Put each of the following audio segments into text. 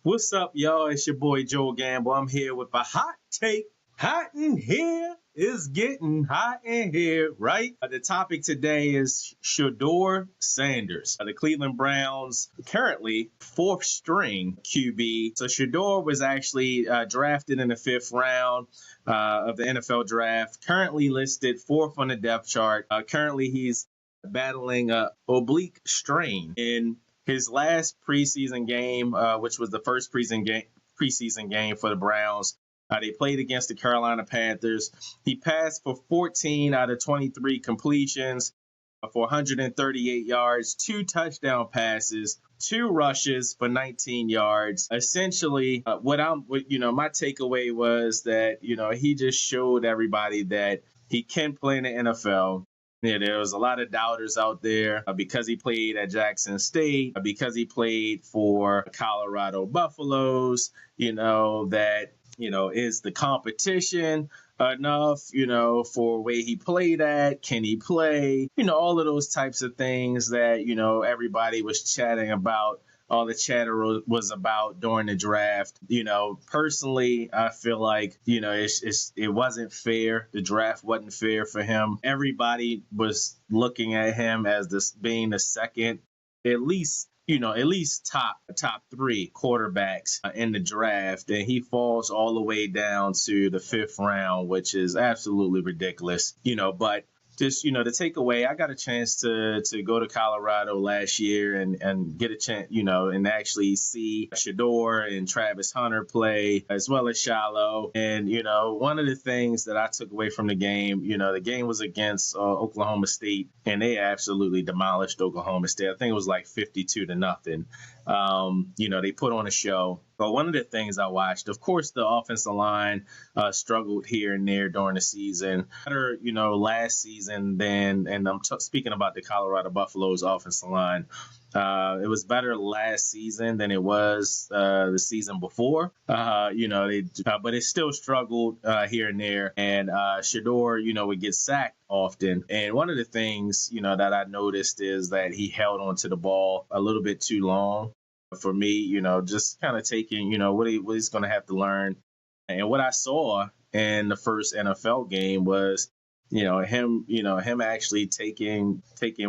What's up, y'all? It's your boy Joe Gamble. I'm here with a hot take. Hot in here. It's getting hot in here, right? The topic today is Shedeur Sanders. The Cleveland Browns currently fourth string QB. So Shedeur was actually drafted in the fifth round of the NFL draft. Currently listed fourth on the depth chart. Currently he's battling a oblique strain in his last preseason game, which was the first preseason game for the Browns. They played against the Carolina Panthers. He passed for 14 out of 23 completions for 138 yards, 2 touchdown passes, 2 rushes for 19 yards. Essentially, my takeaway was that, he just showed everybody that he can play in the NFL. Yeah, there was a lot of doubters out there because he played at Jackson State, because he played for Colorado Buffaloes, is the competition enough, for where he played at? Can he play? All of those types of things that, everybody was chatting about. All the chatter was about during the draft. Personally, I feel like, it wasn't fair. The draft wasn't fair for him. Everybody was looking at him as this being the second, at least top 3 quarterbacks in the draft, and he falls all the way down to the 5th round, which is absolutely ridiculous. But just, the takeaway, I got a chance to go to Colorado last year and get a chance, and actually see Shedeur and Travis Hunter play, as well as Shiloh. And, one of the things that I took away from the game, the game was against Oklahoma State, and they absolutely demolished Oklahoma State. I think it was like 52-0. They put on a show. But one of the things I watched, of course, the offensive line struggled here and there during the season. Better, last season than, and I'm speaking about the Colorado Buffaloes offensive line. It was better last season than it was the season before. But it still struggled here and there. And Shedeur, would get sacked often. And one of the things, that I noticed is that he held onto the ball a little bit too long. For me, just kind of taking, what he's going to have to learn. And what I saw in the first NFL game was, him actually taking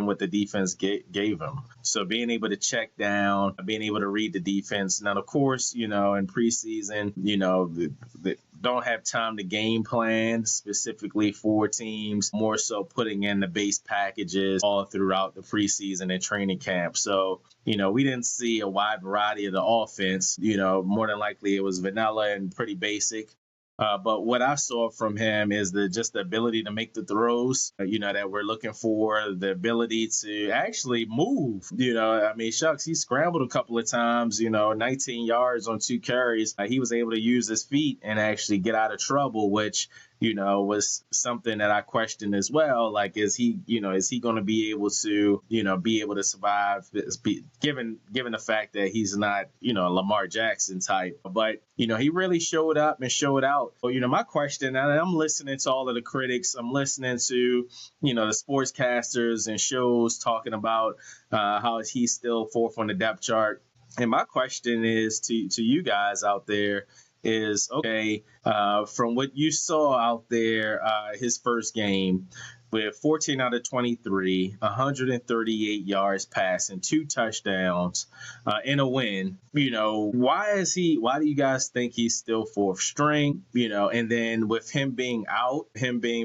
what the defense gave him. So being able to check down, being able to read the defense. Now, of course, in preseason, they don't have time to game plan specifically for teams, more so putting in the base packages all throughout the preseason and training camp. So, we didn't see a wide variety of the offense. More than likely it was vanilla and pretty basic. But what I saw from him is the ability to make the throws, that we're looking for, the ability to actually move. Shucks, he scrambled a couple of times, 19 yards on 2 carries. He was able to use his feet and actually get out of trouble, which, was something that I questioned as well. Like, is he going to be able to survive, given the fact that he's not, a Lamar Jackson type. But, he really showed up and showed out. So, my question, and I'm listening to all of the critics, I'm listening to, the sportscasters and shows talking about how he's still fourth on the depth chart. And my question is to you guys out there is, okay, from what you saw out there, his first game, with 14 out of 23, 138 yards passing, 2 touchdowns, in a win. Why do you guys think he's still fourth string? And then with him being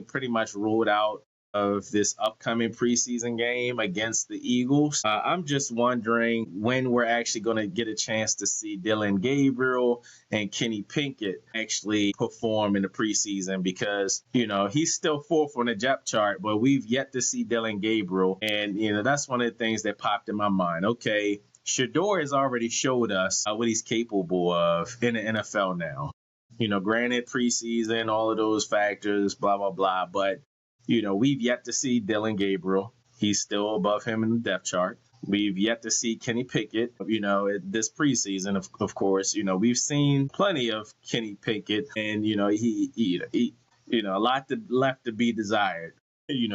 pretty much ruled out of this upcoming preseason game against the Eagles, I'm just wondering when we're actually going to get a chance to see Dillion Gabriel and Kenny Pickett actually perform in the preseason, because, he's still fourth on the depth chart, but we've yet to see Dillion Gabriel. And, that's one of the things that popped in my mind. Okay, Shedeur has already showed us what he's capable of in the NFL now. Granted, preseason, all of those factors, blah, blah, blah, but we've yet to see Dillion Gabriel. He's still above him in the depth chart. We've yet to see Kenny Pickett, this preseason, of course. We've seen plenty of Kenny Pickett, and, he a lot left to be desired.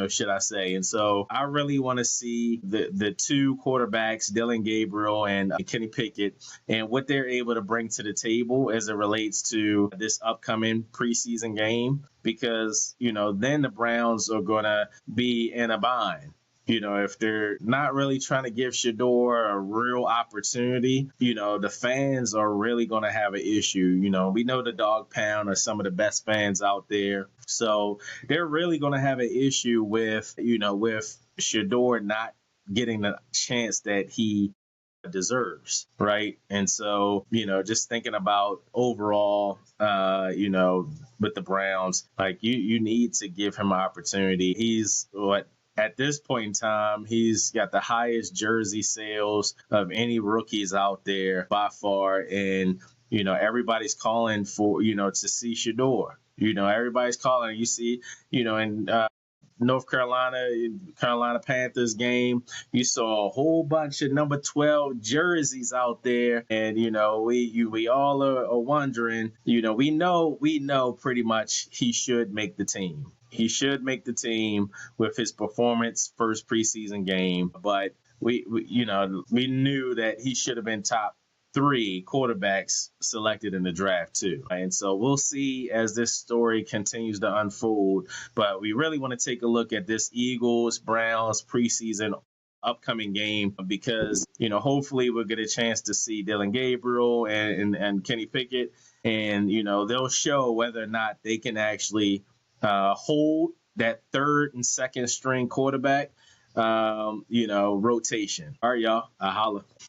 should I say. And so I really want to see the two quarterbacks, Dylan Gabriel and Kenny Pickett, and what they're able to bring to the table as it relates to this upcoming preseason game, because, then the Browns are going to be in a bind. If they're not really trying to give Shedeur a real opportunity, the fans are really going to have an issue. We know the Dog Pound are some of the best fans out there. So they're really going to have an issue with Shedeur not getting the chance that he deserves, right? And so, just thinking about overall, with the Browns, like you need to give him an opportunity. He's what at this point in time, he's got the highest jersey sales of any rookies out there by far. And, everybody's calling for, to see Shedeur. Everybody's calling. You see, in North Carolina Panthers game, you saw a whole bunch of number 12 jerseys out there, and we all are wondering. We know pretty much he should make the team. He should make the team with his performance first preseason game, but we knew that he should have been top 3 quarterbacks selected in the draft too. And so we'll see as this story continues to unfold. But we really want to take a look at this Eagles-Browns preseason upcoming game, because hopefully we'll get a chance to see Dylan Gabriel and Kenny Pickett, and they'll show whether or not they can actually hold that third and second string quarterback rotation. All right, y'all. I holla.